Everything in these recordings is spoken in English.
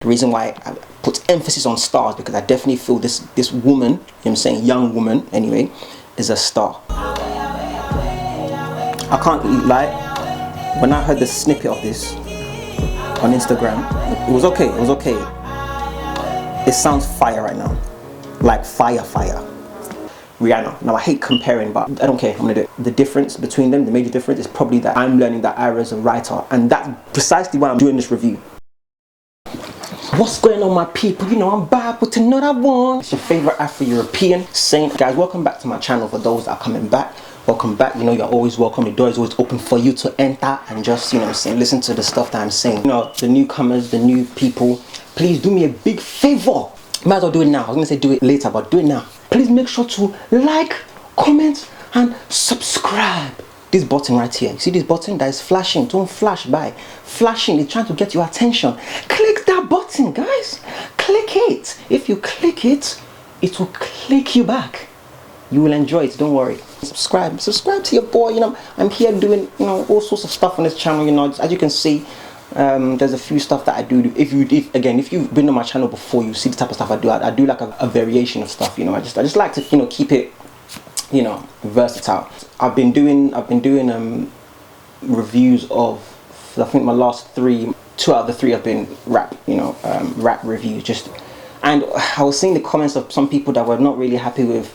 The reason why I put emphasis on stars because I definitely feel this woman, you know what I'm saying, young woman anyway, is a star. I can't lie, when I heard the snippet of this on Instagram, it was okay, it was okay. It sounds fire right now, like fire. Rihanna. Now I hate comparing, but I don't care, I'm gonna do it. The difference between them, the major difference is probably that I'm learning that Ayra is a writer, and that's precisely why I'm doing this review. What's going on, my people? You know, I'm back with another one. It's your favorite Afro-European saint. Guys, welcome back to my channel. For those that are coming back, welcome back. You know, you're always welcome. The door is always open for you to enter and just, you know what I'm saying, listen to the stuff that I'm saying. You know, the newcomers, the new people, please do me a big favor. Might as well do it now. I was gonna say do it later, but do it now. Please make sure to like, comment, and subscribe. This button right here, you see this button that is flashing? Don't flash by. Flashing is trying to get your attention. Click that button, guys. Click it. If you click it, it will click you back. You will enjoy it, don't worry. Subscribe to your boy. You know, I'm here doing, you know, all sorts of stuff on this channel. You know, as you can see, there's a few stuff that I do. If you've been on my channel before, you see the type of stuff I do. I do like a variation of stuff. You know, I just like to, you know, keep it, you know, versatile. I've been doing reviews of, I think my last two out of the three have been rap, you know, rap reviews. And I was seeing the comments of some people that were not really happy with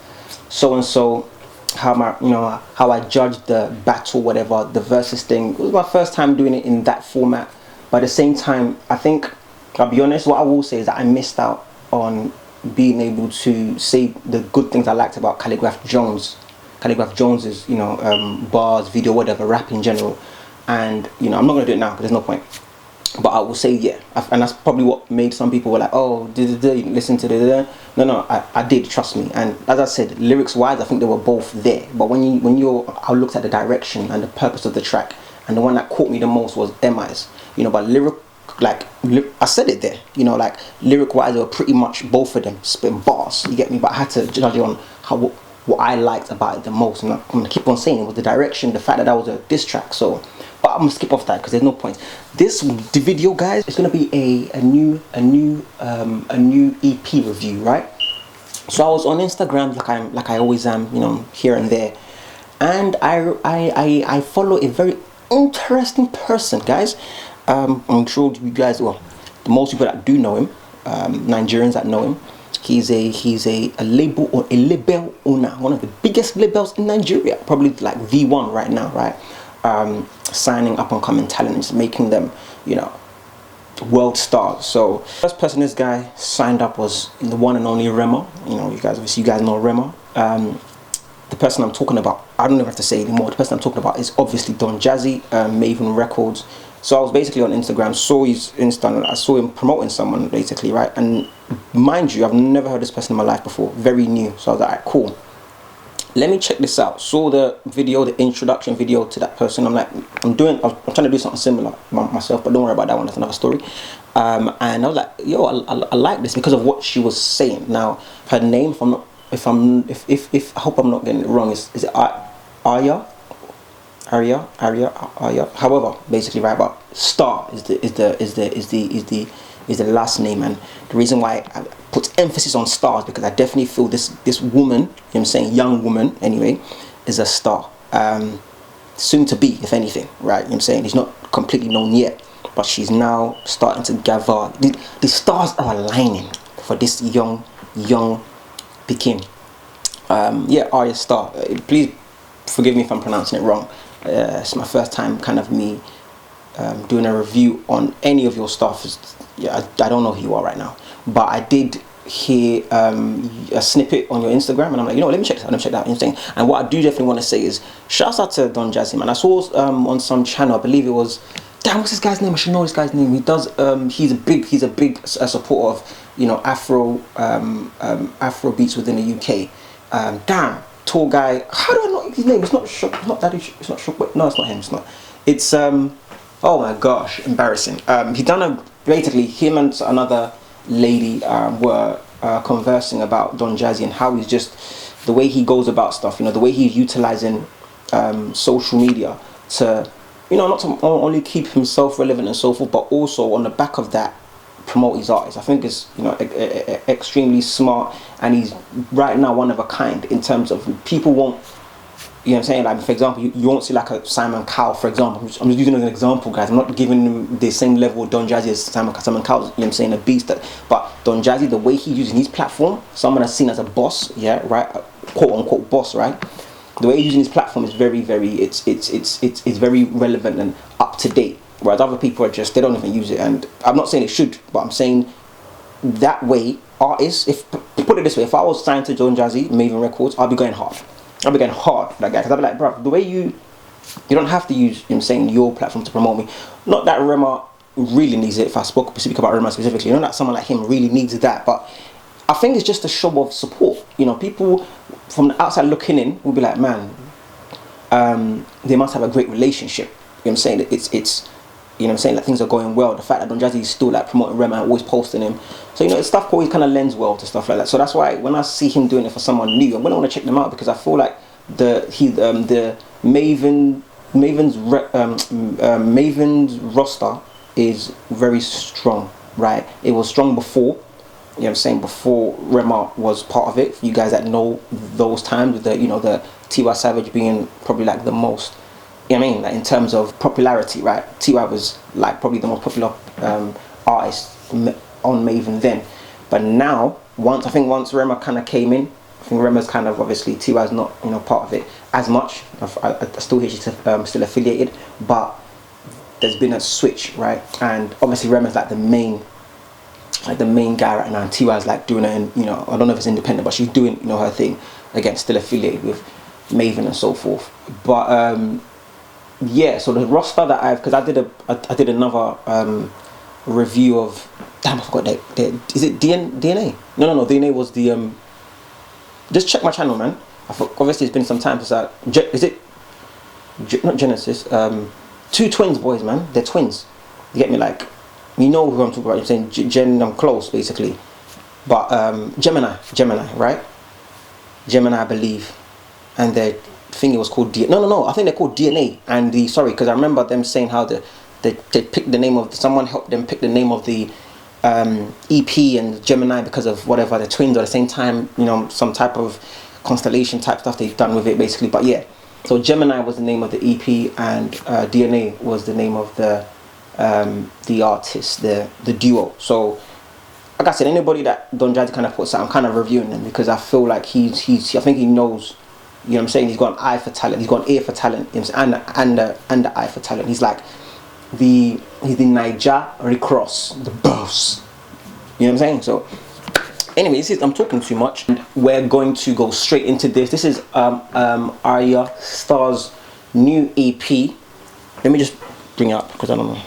so and so, how I judged the battle, whatever, the versus thing. It was my first time doing it in that format, but at the same time, I think, I'll be honest, what I will say is that I missed out on being able to say the good things I liked about Calligraph Jones's, you know, bars, video, whatever, rap in general. And, you know, I'm not going to do it now because there's no point. But I will say, yeah, and that's probably what made some people were like, oh, listen to the. No, I did, trust me. And as I said, lyrics-wise, I think they were both there. But I looked at the direction and the purpose of the track, and the one that caught me the most was MI's. You know, but I said it there, you know, like lyric-wise, they were pretty much both of them spitting bars, you get me? But I had to judge it on what I liked about it the most, and I'm gonna keep on saying it was the direction, the fact that was a diss track. So, but I'm gonna skip off that because there's no point. The video, guys, it's gonna be a new EP review, right? So I was on Instagram like I always am, you know, here and there, and I follow a very interesting person, guys. I'm sure you guys, well, the most people that do know him, Nigerians that know him, he's a label or a label owner, one of the biggest labels in Nigeria, probably like V1 right now, right? Signing up and coming talent, just making them, you know, world stars. So first person this guy signed up was the one and only Rema. You know, you guys know Rema. The person I'm talking about, I don't even have to say anymore. The person I'm talking about is obviously Don Jazzy, Maven Records. So I was basically on Instagram, saw his Insta, and I saw him promoting someone basically, right? And mind you, I've never heard this person in my life before, very new. So I was like, alright, cool. Let me check this out. Saw the video, the introduction video to that person. I'm like, I'm trying to do something similar myself, but don't worry about that one. That's another story. And I was like, yo, I like this because of what she was saying. Now, her name, I hope I'm not getting it wrong. Is it Ayra? However, basically, right, but Star is the last name, and the reason why I put emphasis on stars because I definitely feel this woman, you know what I'm saying, young woman anyway, is a star. Soon to be, if anything, right? You know what I'm saying, he's not completely known yet, but she's now starting to gather. The stars are aligning for this young Pekin. Yeah, Ayra Star. Please forgive me if I'm pronouncing it wrong. It's my first time kind of me doing a review on any of your stuff. Yeah, I don't know who you are right now, but I did hear a snippet on your Instagram, and I'm like, you know, let me check that out. And what I do definitely want to say is, shouts out to Don Jazzy, man. I saw on some channel, I believe it was, damn, what's this guy's name? I should know this guy's name. He does. He's a big supporter of, you know, Afrobeats within the UK. Damn. Tall guy. How do I know his name? It's not Shook. Not that. It's not Shook. No, it's not him. It's not. It's oh my gosh, embarrassing. He done basically him and another lady were conversing about Don Jazzy and how he's just the way he goes about stuff. You know, the way he's utilizing social media to, you know, not to only keep himself relevant and so forth, but also on the back of that promote his artists. I think it's, you know, extremely smart, and he's right now one of a kind in terms of people won't, you know what I'm saying, like for example, you won't see like a Simon Cowell, for example. I'm just using it as an example, guys. I'm not giving him the same level of Don Jazzy as Simon Cowell, you know what I'm saying, a beast. But Don Jazzy, the way he's using his platform, someone that's seen as a boss, yeah, right, quote unquote boss, right? The way he's using his platform is very, it's very relevant and up to date. Whereas other people are just, they don't even use it. And I'm not saying it should, but I'm saying that way, artists, if put it this way, if I was signed to Don Jazzy, Maven Records, I'll be going hard. I'll be going hard for that guy, because I'll be like, bro, the way you don't have to use, you know what I'm saying, your platform to promote me. Not that Rema really needs it, if I speak about Rema specifically, not that someone like him really needs that, but I think it's just a show of support. You know, people from the outside looking in will be like, man, they must have a great relationship. You know what I'm saying? It's you know what I'm saying, like things are going well. The fact that Don Jazzy is still like promoting Rema, always posting him. So, you know, stuff always kind of lends well to stuff like that. So that's why when I see him doing it for someone new, I'm gonna want to check them out, because I feel like the Maven's roster is very strong, right? It was strong before, you know what I'm saying, before Rema was part of it. For you guys that know those times, with the, you know, the T.Y. Savage being probably like the most, you know what I mean, like in terms of popularity, right? T.Y. was like probably the most popular artist on Maven then. But now, once Rema kind of came in, I think Rema's kind of, obviously T.Y.'s not, you know, part of it as much. I still hear she's still affiliated, but there's been a switch, right? And obviously Rema's like the main guy right now, and T.Y.'s like doing it, and, you know, I don't know if it's independent, but she's doing, you know, her thing, again, still affiliated with Maven and so forth. But yeah, so the roster that because I did another review of, damn, I forgot that, is it DNA? No, DNA was the just check my channel, man. Obviously it's been some time since not Genesis, two twins boys, man, they're twins, you get me, like, you know who I'm talking about. I'm saying Gen, I'm close basically, but Gemini, right? Gemini, I believe, and their thing was called no, I think they're called DNA. And because I remember them saying how they picked the name of, someone helped them pick the name of the EP and Gemini because of whatever, the twins at the same time, you know, some type of constellation type stuff they've done with it basically. But yeah, so Gemini was the name of the EP, and DNA was the name of the artist, the duo. So like I said, anybody that Don Jazzy kind of puts out, I'm kind of reviewing them, because I feel like I think he knows, you know what I'm saying, he's got an eye for talent, he's got an ear for talent, and the eye for talent. He's like he's the Niger Recross, the boss, you know what I'm saying. So anyway, I'm talking too much, and we're going to go straight into this. This is Ayra Starr's new EP. Let me just bring it up, because I don't know.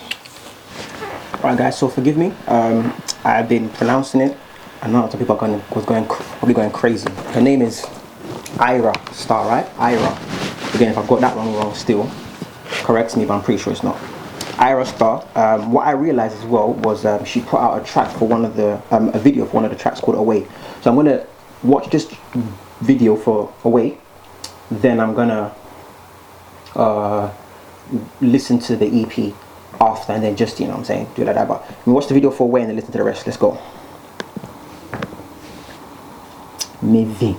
Alright guys, so forgive me, I've been pronouncing it, I know some people are probably going crazy. Her name is Ayra Starr, right? Ayra. Again, if I've got that wrong, still correct me, but I'm pretty sure it's not. Ayra Starr. What I realized as well was she put out a track for one of the a video for one of the tracks called Away. So I'm gonna watch this video for Away, then I'm gonna listen to the EP after, and then just, you know what I'm saying, do it like that. But we watch the video for Away and then listen to the rest. Let's go. Maybe.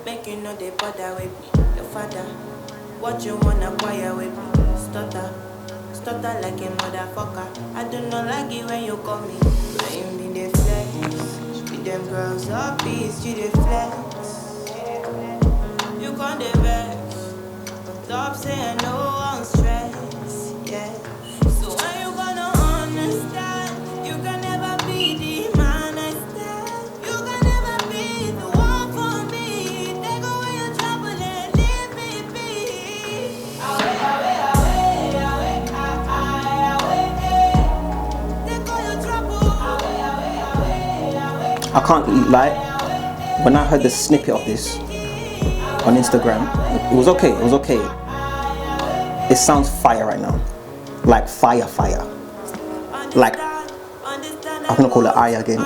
Make you know they bother with me. Your father, what you wanna acquire with me? Stutter like a motherfucker. I do not like it when you call me. I ain't be the flex. With them girls up, peace, you the flex. You can't the vex. Stop saying no on stress, yeah. So when you gonna understand, you can never be the man I stand. You can never be the one for me. Take away your trouble and leave me be. Away. I can't lie, when I heard the snippet of this on Instagram, it was okay. It was okay. It sounds fire right now, like fire. Like I'm gonna call it Ayra again.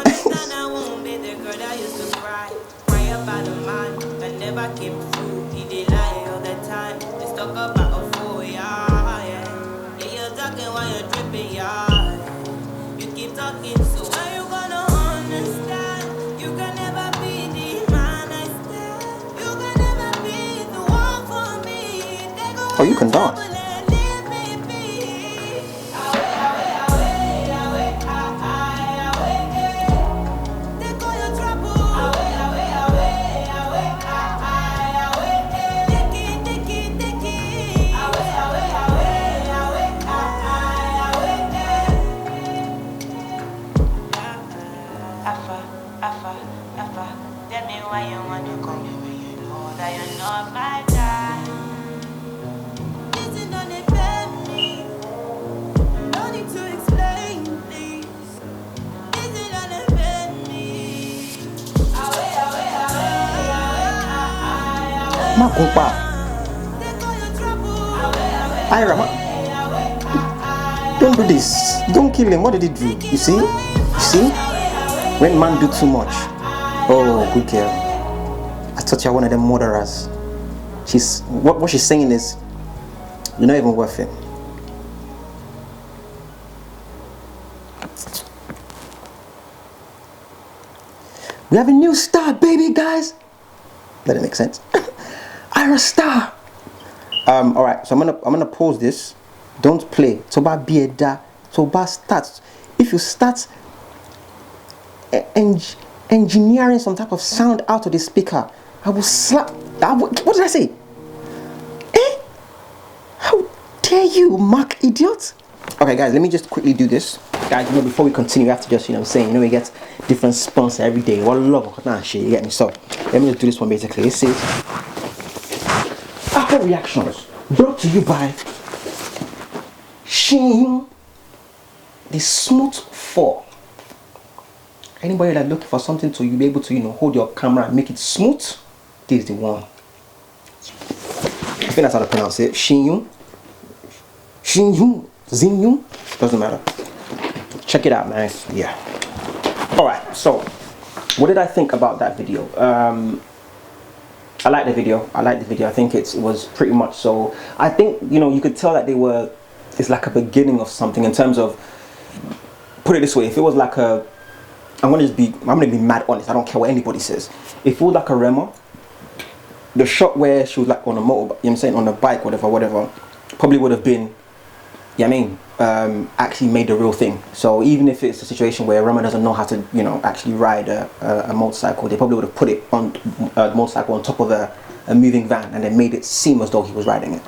Oh, you can dance. Tell me why you want to come here when you know that you're not my type. Isn't on it me? No need to explain, please. Isn't on it me? Ayra, don't do this. Don't kill him. What did he do? You see? You see? When man do too much. Oh, good girl. I thought you were one of them murderers. What she's saying is, you're not even worth it. We have a new star, baby, guys. That didn't make sense. Ayra Star. All right. So I'm gonna pause this. Don't play. Toba bieda. Toba starts. If you start engineering some type of sound out of the speaker, I will slap. What did I say? Eh? How dare you, Mark idiot? Okay, guys, let me just quickly do this. Guys, before we continue, we have to just, we get different sponsors every day. One love, nah, shit, you get me? So, let me just do this one basically. It says Afro Reactions, brought to you by Shin, the Smooth 4. Anybody that looking for something to you be able to hold your camera and make it smooth, this is the one. I think that's how to pronounce it. Shin Zinyu, doesn't matter. Check it out, man. Yeah. All right. So, what did I think about that video? I like the video. I think it was pretty much so. I think you could tell that it's like a beginning of something in terms of. Put it this way: if it was like I'm gonna be mad honest. I don't care what anybody says. If it was like a Rema, the shot where she was like on a motor, on a bike, whatever, probably would have been, actually made the real thing. So even if it's a situation where Rema doesn't know how to, actually ride a motorcycle, they probably would have put it on the motorcycle on top of a moving van and then made it seem as though he was riding it.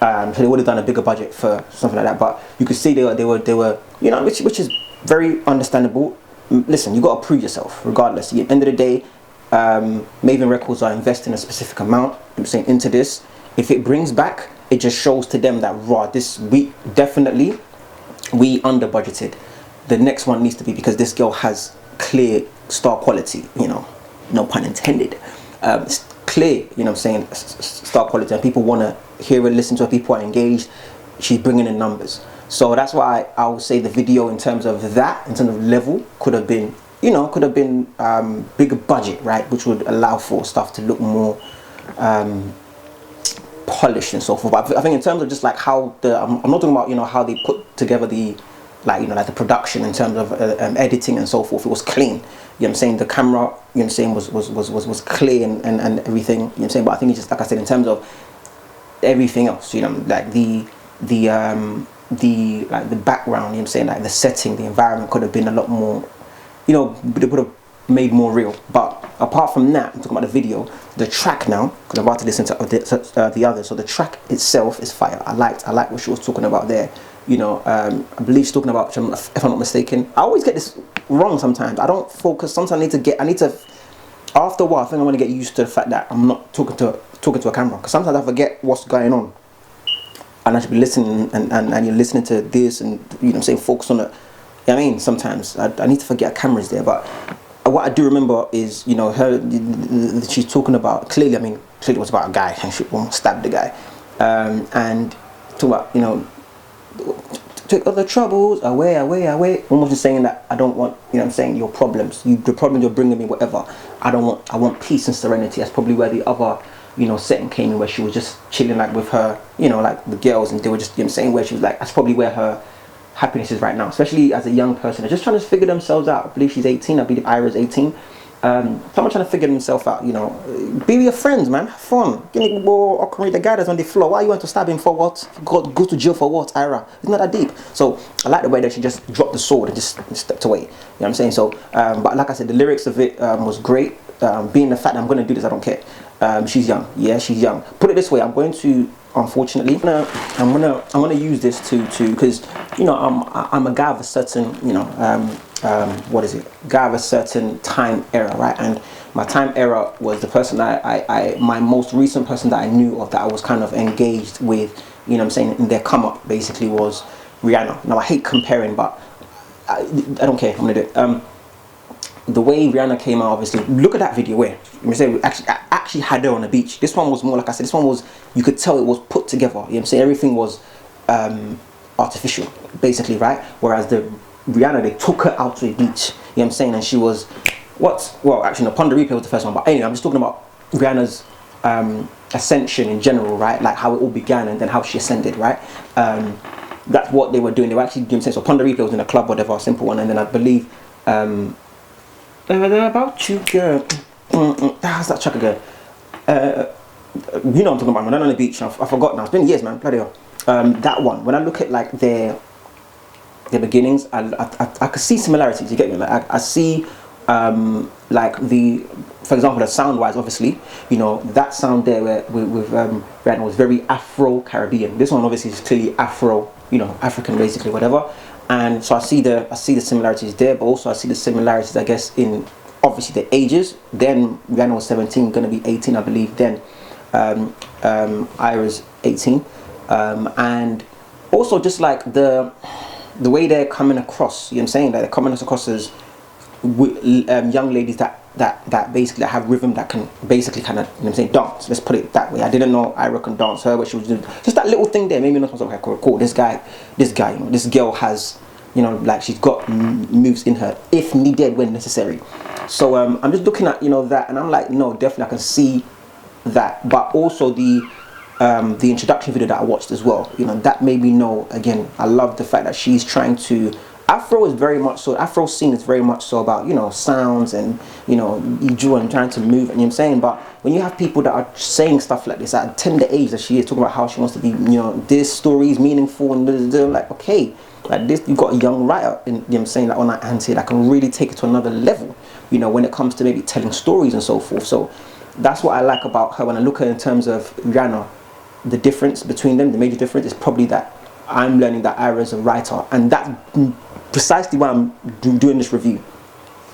So they would have done a bigger budget for something like that. But you could see they were, which is very understandable. Listen, you got to prove yourself regardless. At the end of the day, Maven Records are investing a specific amount into this. If it brings back, it just shows to them that we under budgeted. The next one needs to be, because this girl has clear star quality, no pun intended. It's clear, star quality, and people want to hear her, listen to her, people are engaged. She's bringing in numbers. So that's why I would say the video in terms of level could have been, bigger budget, right? Which would allow for stuff to look more polished and so forth. But I think in terms of just like how I'm not talking about, how they put together the, like the production in terms of editing and so forth. It was clean. The camera, was clear and everything. But I think it's just like I said in terms of everything else. Like the background, like the setting, the environment could have been a lot more, they would have made more real. But apart from that, I'm talking about the video, the track now, because I'm about to listen to the others. So the track itself is fire. I like what she was talking about there. I believe she's talking about, if I'm not mistaken, I always get this wrong sometimes. I don't focus. Sometimes I need to, after a while, I think I want to get used to the fact that I'm not talking to a camera, because sometimes I forget what's going on. And I should be listening, and you're listening to this, and focus on it. Sometimes I need to forget a camera's there. But what I do remember is, you know, her, she's talking about, clearly, I mean, clearly it was about a guy and she almost stabbed the guy. And talk about, you know, take all the troubles away, away, away. Almost just saying that I don't want, you know what I'm saying, your problems. The problems you're bringing me, whatever. I want peace and serenity. That's probably where the other, you know, setting came in, where she was just chilling like with her, you know, like the girls, and they were just, you know what I'm saying, where she was like, that's probably where her happiness is right now, especially as a young person. They're just trying to figure themselves out. I believe she's 18. I believe Ayra's 18. Someone trying to figure themselves out, you know. Be with your friends, man. Have fun. The guy that's on the floor. Why you want to stab him for what? Go to jail for what, Ayra? It's not that deep. So I like the way that she just dropped the sword and just stepped away. You know what I'm saying? So, but like I said, the lyrics of it was great. Being the fact that I'm going to do this, I don't care. She's young. Yeah, she's young. Put it this way, I'm going to, unfortunately, I'm gonna use this to because, you know, I'm a guy of a certain, you know, guy of a certain time era, right? And my time era was the person my most recent person that I knew of, that I was kind of engaged with, you know what I'm saying, in their come up, basically, was Rihanna. Now I hate comparing, but I don't care. I'm gonna do it. The way Rihanna came out, obviously, look at that video where I actually had her on the beach. This one was more, like I said, this one was, you could tell it was put together. You know what I'm saying? Everything was artificial, basically, right? Whereas the Rihanna, they took her out to the beach. You know what I'm saying? And she was, well, actually, no, Upon the Replay was the first one. But anyway, I'm just talking about Rihanna's ascension in general, right? Like how it all began and then how she ascended, right? That's what they were doing. They were actually doing, so Upon the Replay was in a club, whatever, a simple one. And then I believe, about you, girl. How's that track again? You know what I'm talking about, man. I'm on the beach. I forgot now. It's been years, man. Bloody hell. That one. When I look at like their beginnings, I could see similarities. You get me? Like I see, like for example, the sound wise, obviously, you know, that sound there with Rihanna was very Afro-Caribbean. This one obviously is clearly Afro, you know, African, basically, whatever. And so I see the similarities there, but also I see the similarities, I guess, in obviously the ages. Then Rihanna was 17, gonna be 18, I believe. Then Ayra's 18, and also just like the way they're coming across. You know what I'm saying? That they're coming across as young ladies that basically have rhythm, that can basically kind of, you know what I'm saying, dance. Let's put it that way. I didn't know Ayra can dance. Her, but she was doing just that little thing there made me know something. Okay, cool. This guy, you know, this girl has, you know, like she's got moves in her if needed when necessary. So I'm just looking at, you know, that, and I'm like, no, definitely I can see that. But also the introduction video that I watched as well, you know, that made me know, again, I love the fact that she's trying to, Afro is very much so, Afro scene is very much so about, you know, sounds and, you know, Iju and trying to move, and you know what I'm saying. But when you have people that are saying stuff like this at a tender age, that she is talking about how she wants to be, you know, this story is meaningful, and they're like, okay, like this, you've got a young writer, in, you know what I'm saying, like on that hand here, that can really take it to another level, you know, when it comes to maybe telling stories and so forth. So that's what I like about her. When I look at it in terms of Rihanna, the difference between them, the major difference is probably that I'm learning that Ayra is a writer, and that's precisely why I'm doing this review,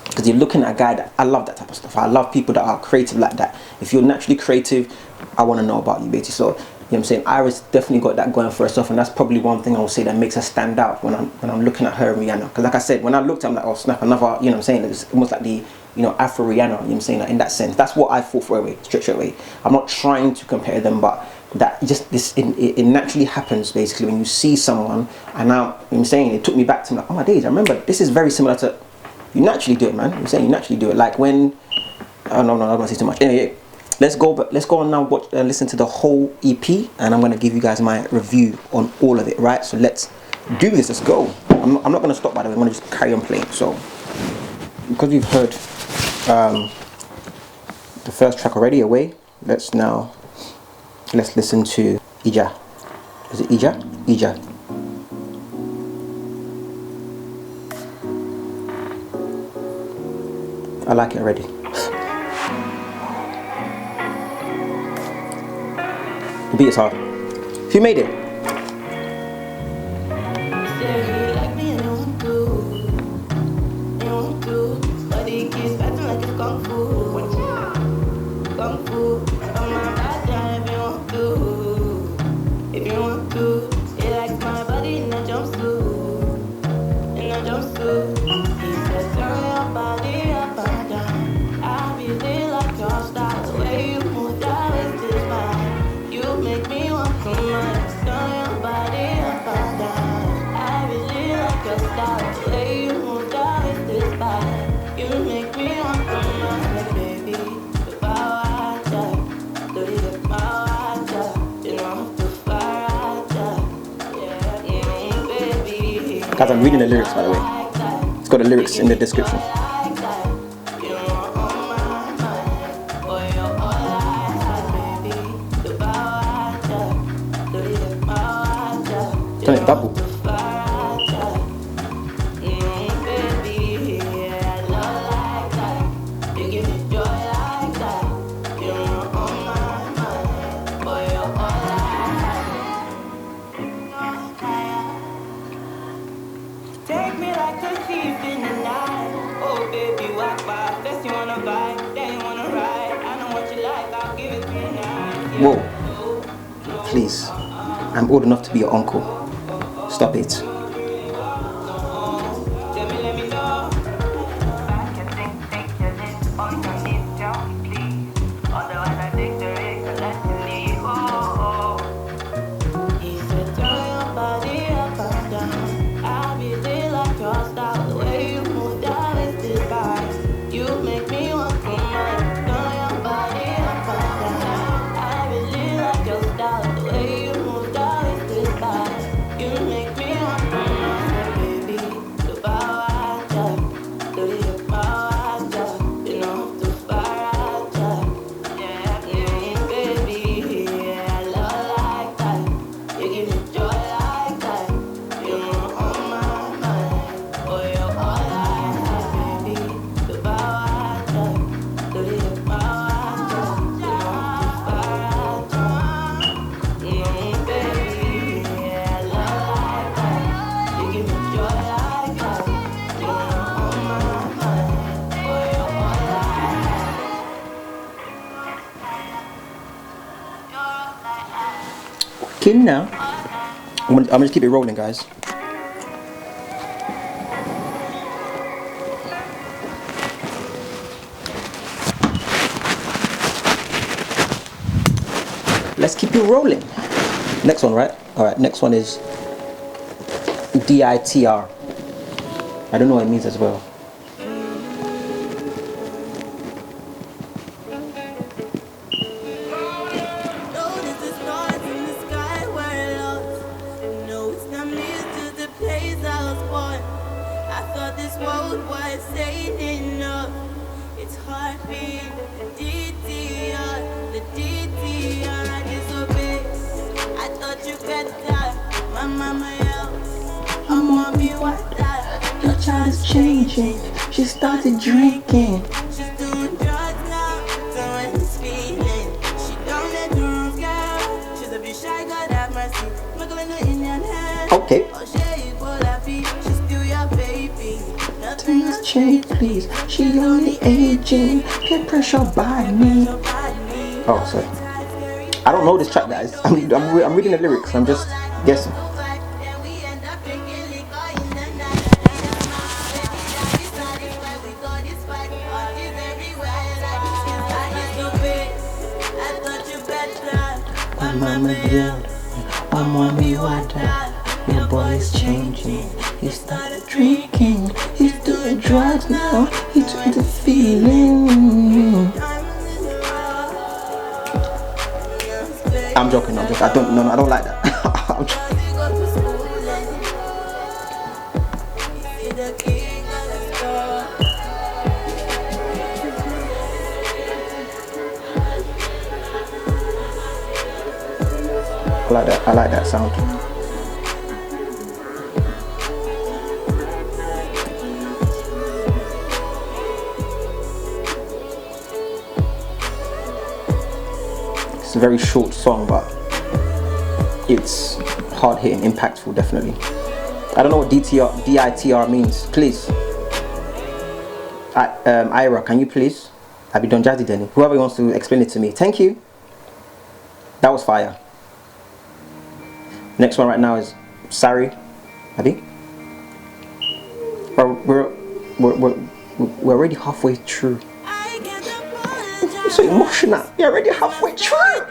because you're looking at a guy that, I love that type of stuff. I love people that are creative like that. If you're naturally creative, I want to know about you, basically. So, you know what I'm saying, Ayra's definitely got that going for herself, and that's probably one thing I would say that makes her stand out when I'm looking at her and Rihanna. Because like I said, when I looked, I'm like, oh snap, another, you know what I'm saying, it's almost like the, you know, Afro Rihanna, you know what I'm saying, like in that sense. That's what I thought straight away. I'm not trying to compare them, but that just this it naturally happens, basically, when you see someone. And now, you know what I'm saying, it took me back to like, oh my days, I remember this is very similar to, you naturally do it, man. I'm saying you naturally do it, like when, oh no, I don't want to say too much. Anyway, let's go on now, watch and listen to the whole EP, and I'm going to give you guys my review on all of it, right? So let's do this. Let's go. I'm not going to stop, by the way. I'm going to just carry on playing. So because we've heard the first track already, Away, let's listen to Ija. Is it Ija? Ija. I like it already. The beat is hard. Who made it? Guys, I'm reading the lyrics, by the way. It's got the lyrics in the description. Turn it double. Take me like a thief in the night. Oh baby, walk by. First you wanna buy, then you wanna ride. I know what you like, I'll give it 3 nights. Whoa. Please. I'm old enough to be your uncle. Stop it. Let me know. I can think your lips on your knees, don't please. Otherwise I take the risk and let you leave. Oh. He said, turn your body up and down. I really like your style, the way you move that is divine. You make me want to mind. Turn your body up and down. I really like your style, the way you move that is divine. You make me want to mind, baby. The power I got, the power I got, you know the fire I got. Yeah, baby, yeah, I love like that. You give me joy like that. You know on my mind. Oh, you're all I have, baby. The power I got, the power I got, you know the fire I got. Baby, yeah, I love like that. You give me joy like that. You know on my mind. Oh, you're all I have. Okay, now. I'm gonna just keep it rolling, guys. Let's keep it rolling. Next one, right? Alright, next one is DITR. I don't know what it means as well. No, this is stars in the sky we're lost. No, it's not me, it's just the place I was born. I thought this world was saying enough. It's heartbeat, the DTR is so big. I thought you better, my mama else. I'm mommy, what that? Your child is changing. She started drinking. She's doing drugs now, so when it's feeling. She don't let the rules go. She's a bit shy, God have mercy. Smuggling her Indian hand. Okay. Oh, she for la vie. She's still your baby. Nothing has changed, please. She only aging. Get pressure by me. Oh, sorry. I don't know this track, guys. I'm reading the lyrics. I'm just guessing. Mama dear, mommy water. Your boy is changing. He started drinking. He's doing drugs now. He took the feeling. I'm joking. I don't like that. I'm joking. I like that sound. It's a very short song, but it's hard hitting, impactful, definitely. I don't know what DITR means. Please, Ayra, can you please? Abi Don Jazzy Denny. Whoever wants to explain it to me. Thank you. That was fire. Next one right now is Sorry, Abi. We're already halfway through. You're so emotional. You're already halfway through.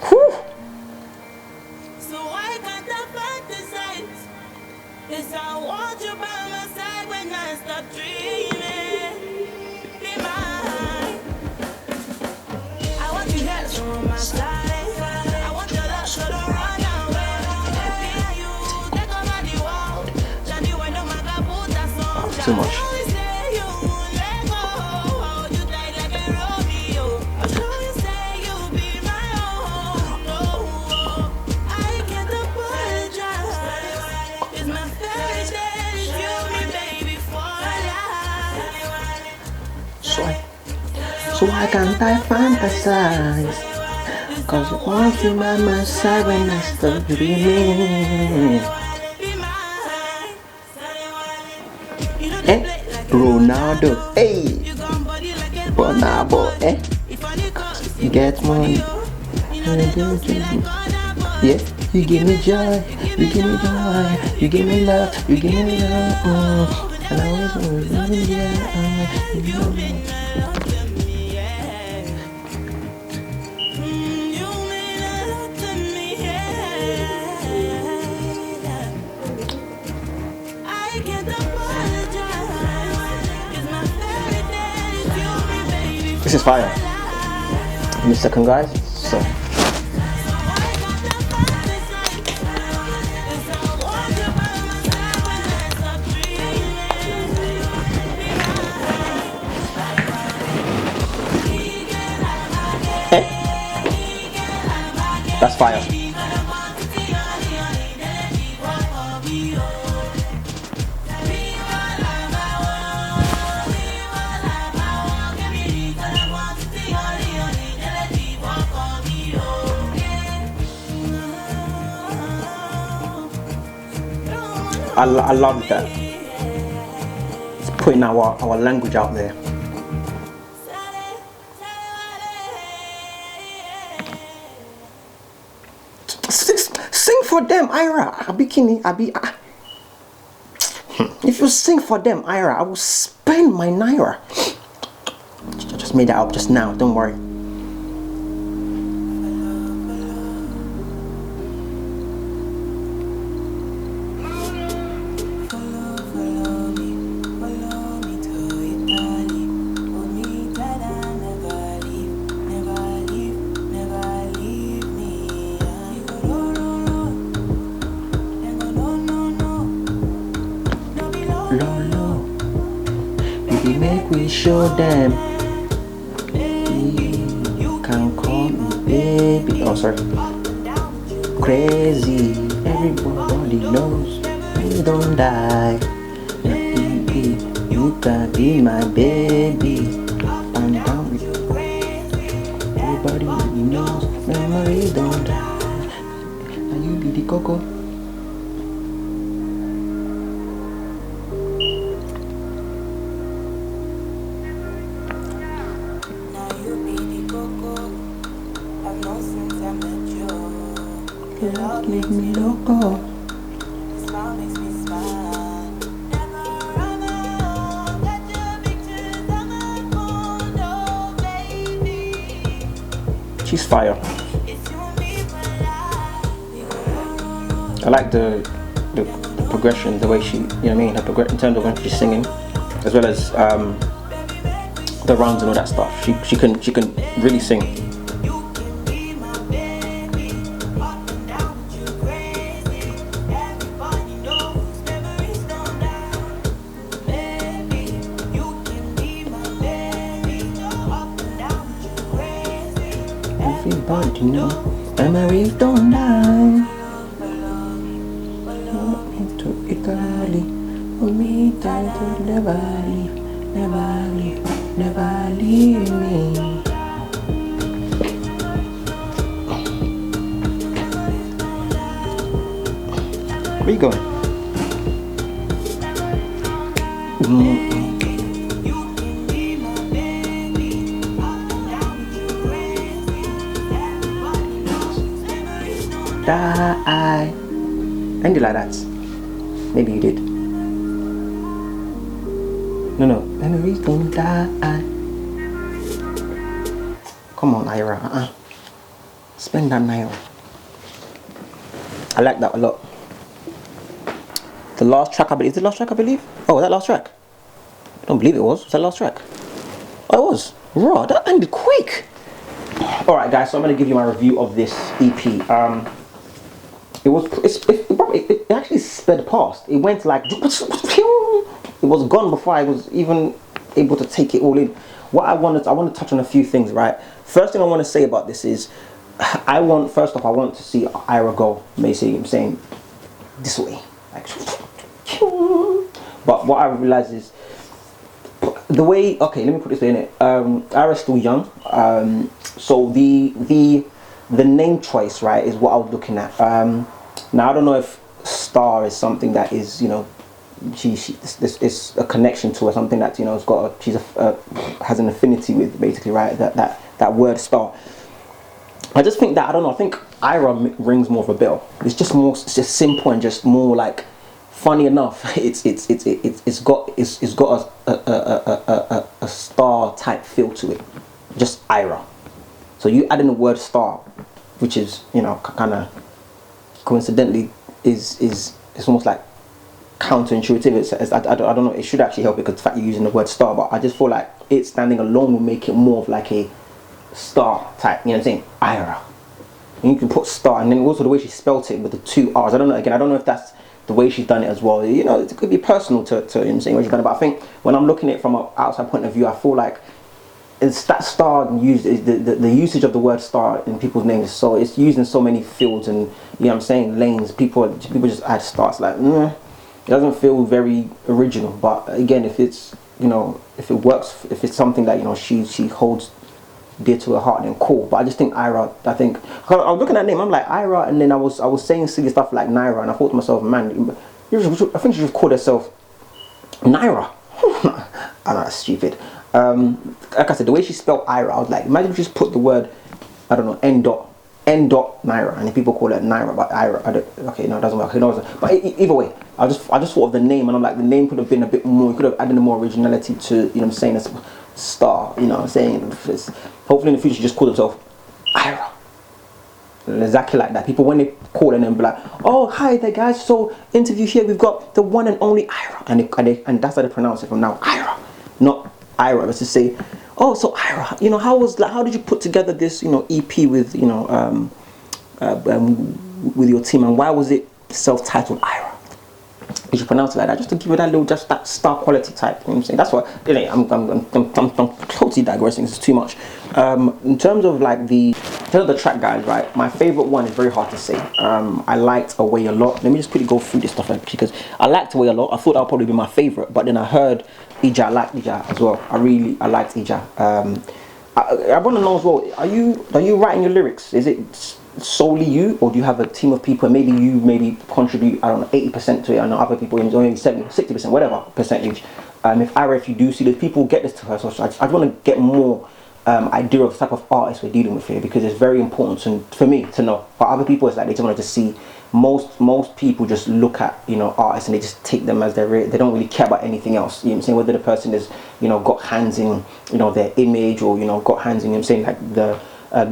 Whew. So I can't fantasize. Yes, I want you by my side when I stop dreaming. Be mine. I want you here to my side. I want your love so don't run away. So why can't I fantasize? Cause you want to by my side when I start dreaming. Eh? Ronaldo, hey! Bonabo, eh? Get money. Yeah, you give me joy, you give me joy, you give me love, you give me love. And I always want to This is fire. Give me a second, guys. So. That's fire. I love that. It's putting our language out there. Sing for them, Ayra. If you sing for them, Ayra, I will spend my naira. I just made that up just now, don't worry. Baby, make we show them. You can call me baby. Oh, sorry. Crazy. Everybody knows you don't die. You can be my baby. I'm down with you. Everybody knows memories don't die. And you be the coco. Make me loco. Smile makes me smile. Never run out. Get your pictures on my phone, oh baby. She's fire. I like the progression, the way she, you know what I mean, her progression in terms of when she's singing, as well as the runs and all that stuff. She can really sing. Everybody know memories don't die. To Italy, me time to never leave, never leave, never leave me. Where you going? Die. End it like that. Maybe you did. No. Memories don't die. Come on, Ayra. Spend that naira. I like that a lot. The last track, I believe. Is the last track, I believe? Oh, was that last track? I don't believe it was. Was that last track? Oh, it was. Raw. That ended quick. Alright, guys. So I'm going to give you my review of this EP. It actually sped past. It went like, it was gone before I was even able to take it all in. I want to touch on a few things, right? First thing I want to say about this is, first off, I want to see Ayra go, basically, I'm saying, this way. Like, but what I realized is, the way, okay, let me put this in it. Ayra's still young, so the name choice, right, is what I was looking at. Now I don't know if Star is something that is, you know, it's a connection to her, something that, you know, has an affinity with, basically, right? That word Star. I just think that, I don't know, I think Ayra rings more of a bell. It's just simple and just more like, funny enough, it's got a star type feel to it. Just Ayra. So you add in the word star, which is, you know, kind of coincidentally is almost like counterintuitive. I don't know, it should actually help because the fact you're using the word star, but I just feel like it standing alone will make it more of like a star type, you know what I'm saying? Ayra. And you can put star, and then also the way she spelt it with the 2 R's. I don't know, again, I don't know if that's the way she's done it as well. You know, it could be personal to you know what I'm saying, what she's done it, but I think when I'm looking at it from an outside point of view, I feel like it's that star used, is the usage of the word star in people's names, so it's used in so many fields and, you know what I'm saying, lanes. People just add stars, like, it doesn't feel very original. But again, if it's, you know, if it works, if it's something that, you know, she holds dear to her heart, then cool. But I just think Ayra, I was looking at that name, I'm like Ayra, and then I was saying silly stuff like Naira, and I thought to myself, man, I think she should call herself Naira. I know, that's stupid. Like I said, the way she spelled Ayra, I was like, imagine if you just put the word, I don't know, N dot Naira, and if people call it Naira, but Ayra, okay, no, it doesn't work. But either way, I just thought of the name, and I'm like, the name could have been a bit more, you could have added more originality to, you know what I'm saying, as Star, you know what I'm saying. Hopefully in the future, she just call herself Ayra. Exactly like that. People, when they call and then be like, oh, hi there guys, so interview here, we've got the one and only Ayra, and that's how they pronounce it from now, Ayra, not Ayra. Let's just say, oh, so Ayra, you know, how did you put together this, you know, EP with, you know, with your team, and why was it self-titled Ayra? You should pronounce it like that, just to give it that little, just that star quality type. You know what I'm saying? That's what. I'm totally digressing. This is too much. In terms of like the track, guys, right? My favorite one is very hard to say. I liked Away a lot. Let me just quickly go through this stuff actually, because I liked Away a lot. I thought that would probably be my favorite, but then I heard Ija. I liked Ija as well. I liked Ija. I want to know as well. Are you writing your lyrics? Is it solely you, or do you have a team of people, and maybe you contribute, I don't know, 80% to it, and other people maybe 70, 60%, whatever percentage. If you do see those people get this to her, so I want to get more idea of the type of artists we're dealing with here, because it's very important for me to know. But other people, it's like they just want to see. Most people just look at, you know, artists and they just take them as they don't really care about anything else. You know what I'm saying? Whether the person is, you know, got hands in, you know, their image, or, you know, got hands in, you know what I'm saying, like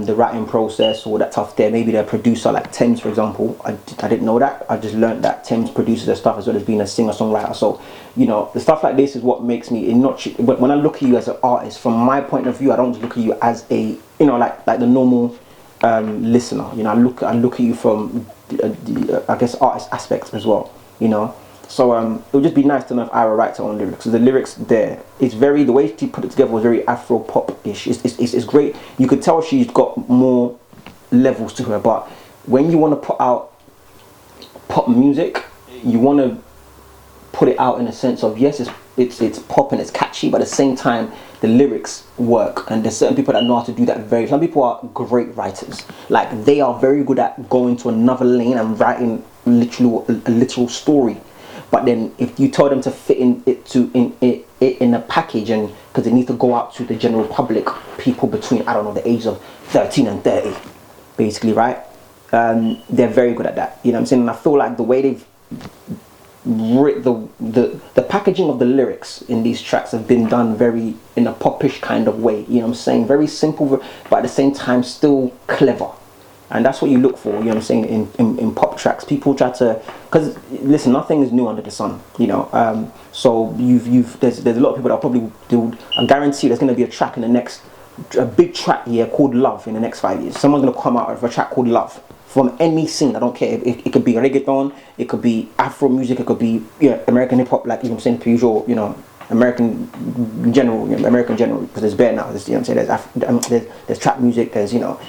the writing process or that stuff there. Maybe they're a producer, like Thames, for example. I didn't know that. I just learned that Thames produces their stuff as well as being a singer-songwriter. So, you know, the stuff like this is what makes me but when I look at you as an artist, from my point of view, I don't just look at you as a, you know, like the normal listener. You know, I look at you from I guess artist aspect as well, you know. So it would just be nice to know if Ayra writes her own lyrics. So the lyrics there, it's very, the way she put it together was very Afro pop-ish. It's great. You could tell she's got more levels to her. But when you want to put out pop music, you want to put it out in a sense of, yes, it's pop and it's catchy, but at the same time the lyrics work. And there's certain people that know how to do that. Some people are great writers. Like, they are very good at going to another lane and writing a literal story. But then if you tell them to fit in a package, and because it needs to go out to the general public, people between, I don't know, the ages of 13 and 30, basically, right? They're very good at that. You know what I'm saying? And I feel like the way they've the packaging of the lyrics in these tracks have been done very in a popish kind of way. You know what I'm saying? Very simple, but at the same time still clever. And that's what you look for, you know what I'm saying, in pop tracks. People try to, because listen, nothing is new under the sun, you know. So there's a lot of people that probably do. I guarantee there's going to be a track in the next, a big track here called Love in the next 5 years. Someone's going to come out with a track called Love from any scene. I don't care. It could be reggaeton, it could be Afro music, it could be, yeah, American hip hop, like, you know what I'm saying, usual, you know, American general, because there's bare now. There's, you know what I'm saying, there's trap music, there's, you know,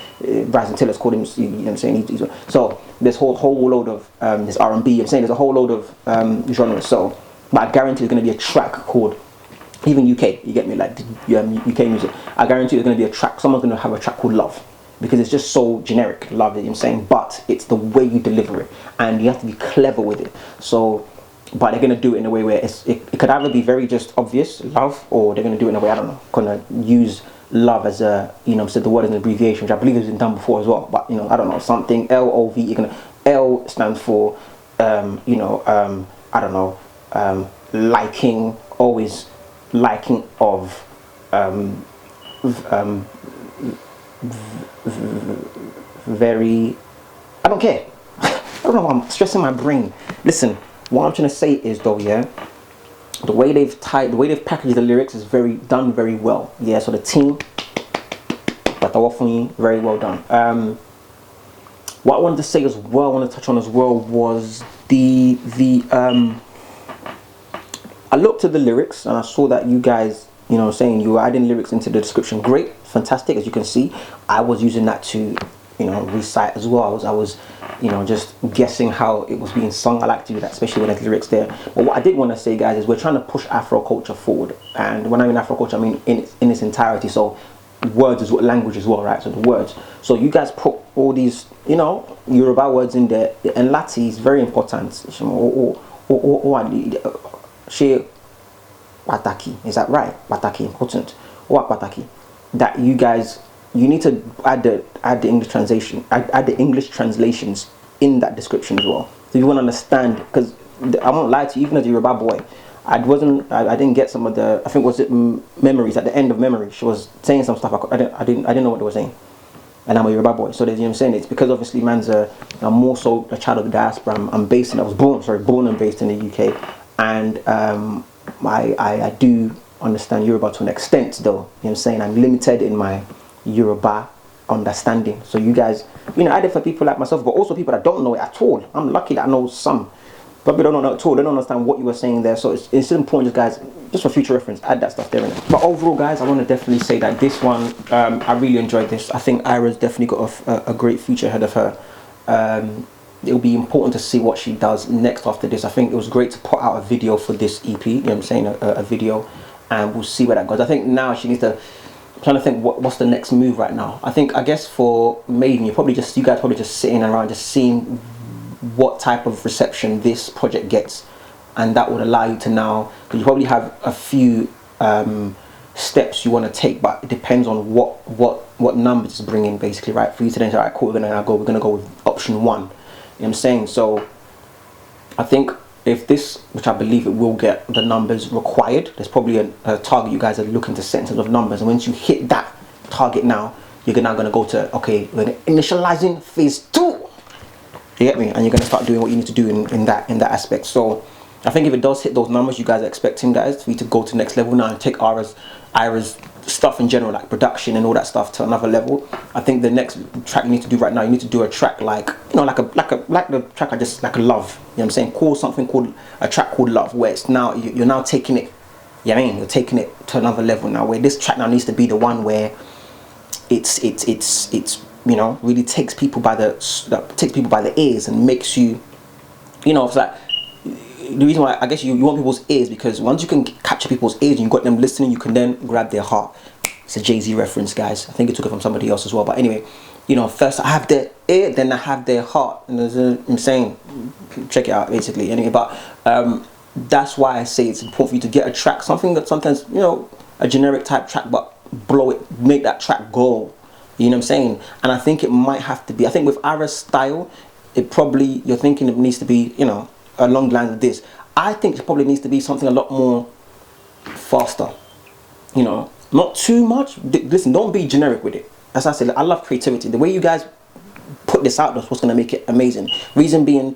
Bryson Tiller's called him, you know what I'm saying. So there's whole load of there's R&B. I'm saying there's a whole load of genres. So, but I guarantee there's going to be a track called even UK, you get me, like UK music, I guarantee there's going to be a track, someone's going to have a track called Love, because it's just so generic, love, you know what I'm saying, but it's the way you deliver it, and you have to be clever with it. So, but they're going to do it in a way where it could either be very just obvious, love, or they're going to do it in a way, I don't know, going to use love as a, you know, so the word is an abbreviation, which I believe has been done before as well, but, you know, I don't know, something, L-O-V, you're going to, L stands for, you know, I don't know, liking, always liking of, very, I don't care. I don't know, I'm stressing my brain. Listen, what I'm trying to say is though, yeah, the way they've packaged the lyrics is done very well. Yeah, so the team, but they're offering very well done. What I wanted to say as well, I want to touch on as well, was I looked at the lyrics and I saw that you guys, you know, saying you were adding lyrics into the description. Great, fantastic. As you can see, I was using that to, you know, recite as well. I was, you know, just guessing how it was being sung. I like to do that, especially when there's lyrics there. But what I did want to say, guys, is we're trying to push Afro culture forward. And when I mean Afro culture, I mean in its entirety. So words is what language as well, right? So the words. So you guys put all these, you know, Yoruba words in there, and Lati is very important. She pataki, is that right? Pataki, important. What pataki? That you guys, you need to add the English translation, add the English translations in that description as well. So you want to understand, because I won't lie to you, even as a Yoruba boy, I didn't get some of the, I think was it Memories, at the end of Memory, she was saying some stuff I didn't know what they were saying. And I'm a Yoruba boy, so you know what I'm saying, it's because obviously man's I'm more so a child of the diaspora. I was born and based in the UK, and I do understand Yoruba to an extent though, you know what I'm saying. I'm limited in my Yoruba understanding, so you guys, you know, add it for people like myself, but also people that don't know it at all. I'm lucky that I know some, but people don't know it at all. They don't understand what you were saying there, so it's important, guys, just for future reference, add that stuff there in it. But overall, guys, I want to definitely say that this one, I really enjoyed this. I think Ayra's definitely got a great future ahead of her. It'll be important to see what she does next after this. I think it was great to put out a video for this EP, you know what I'm saying, a video, and we'll see where that goes. I think now she needs to, I'm trying to think what's the next move right now. I guess for Maiden, you guys probably just sitting around just seeing what type of reception this project gets, and that would allow you to now, because you probably have a few steps you want to take, but it depends on what numbers it's bringing, basically, right? For you to then say, all right, cool, we're gonna go with option 1. You know what I'm saying? So I think if this, which I believe it will get the numbers required, there's probably a target you guys are looking to set in terms of numbers, and once you hit that target now, you're now going to go to, okay, we're initializing phase 2. You get me? And you're going to start doing what you need to do in that aspect. So I think if it does hit those numbers you guys are expecting, guys, for you to go to the next level now and take Ayra's stuff in general, like production and all that stuff, to another level. I think the next track you need to do right now, you need to do a track like, you know, like the track I just, like a Love, you know what I'm saying, call something called a track called Love, where it's now, you're now taking it, you know what I mean, you're taking it to another level now, where this track now needs to be the one where it's you know, really takes people by the ears and makes you, you know, it's like, the reason why I guess you want people's ears, because once you can capture people's ears and you got them listening, you can then grab their heart. It's a Jay-Z reference, guys. I think it took it from somebody else as well. But anyway, you know, first I have their ear, then I have their heart. And I'm saying, check it out, basically. Anyway, but that's why I say it's important for you to get a track, something that sometimes, you know, a generic type track, but blow it, make that track go. You know what I'm saying? And I think it might have to be, I think with Ayra's style, it probably, you're thinking it needs to be, you know, along the lines of this. I think it probably needs to be something a lot more faster, you know, not too much. Listen, don't be generic with it. As I said, I love creativity. The way you guys put this out, that's what's going to make it amazing. Reason being,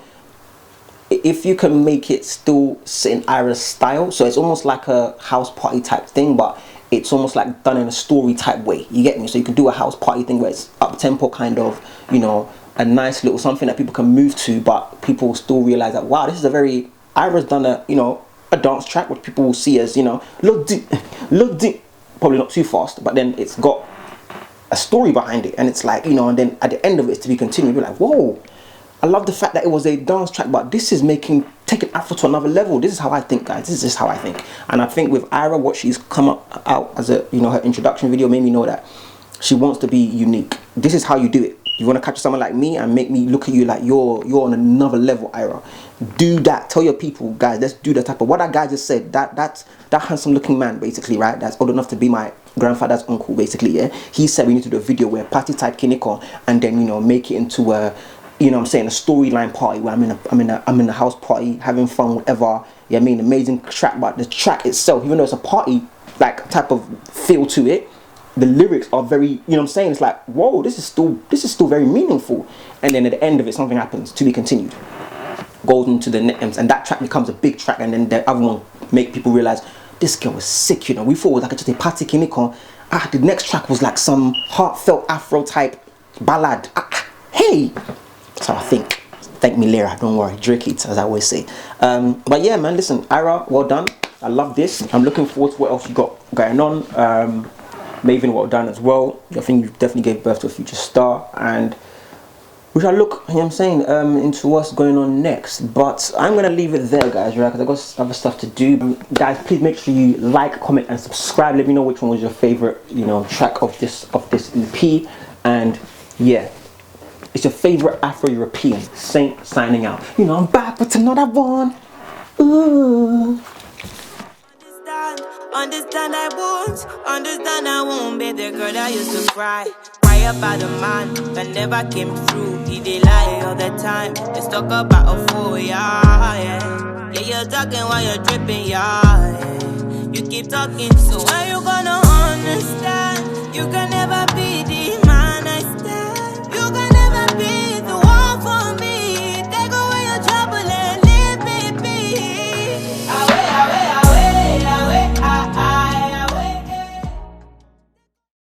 if you can make it still sit in Ayra's style, so it's almost like a house party type thing, but it's almost like done in a story type way, you get me? So you could do a house party thing where it's up tempo, kind of, you know, a nice little something that people can move to, but people still realize that, wow, this is a very, Ayra's done a, you know, a dance track which people will see as, you know, look deep, probably not too fast, but then it's got a story behind it, and it's like, you know, and then at the end of it, to be continued, you're like, whoa, I love the fact that it was a dance track, but this is taking Afro to another level. This is how I think, guys. This is just how I think. And I think with Ayra, what she's come out as a, you know, her introduction video made me know that she wants to be unique. This is how you do it. You want to capture someone like me and make me look at you like you're on another level, Ayra. Do that. Tell your people, guys, let's do that type of what that guy just said. That handsome looking man, basically, right? That's old enough to be my grandfather's uncle, basically, yeah. He said we need to do a video where party type Kiniko and then, you know, make it into a, you know what I'm saying, a storyline party where I'm in a house party, having fun, whatever. Yeah, I mean, amazing track, but the track itself, even though it's a party like type of feel to it, the lyrics are very, you know what I'm saying, it's like, whoa, this is still very meaningful. And then at the end of it, something happens, to be continued, goes into the next, and that track becomes a big track, and then the other one make people realize this girl was sick, you know. We thought it was like just a party Kiniko. The next track was like some heartfelt Afro type ballad. Hey, that's how I think. Thank me later, don't worry, drink it, as I always say. But yeah, man, listen, Ayra, well done. I love this. I'm looking forward to what else you got going on. Maven, well done as well. I think you definitely gave birth to a future star, and we shall look, you know what I'm saying, into what's going on next. But I'm gonna leave it there, guys, right? Because I've got other stuff to do. Guys, please make sure you like, comment, and subscribe. Let me know which one was your favorite, you know, track of this EP. And yeah, it's your favorite Afro-European Saint signing out. You know, I'm back with another one. Ooh. Understand I won't be the girl that used to cry about a man that never came through. He did lie all the time. Let's talk about a fool, yeah. Yeah, you're talking while you're dripping, yeah. You keep talking, so when you gonna understand? You can never be the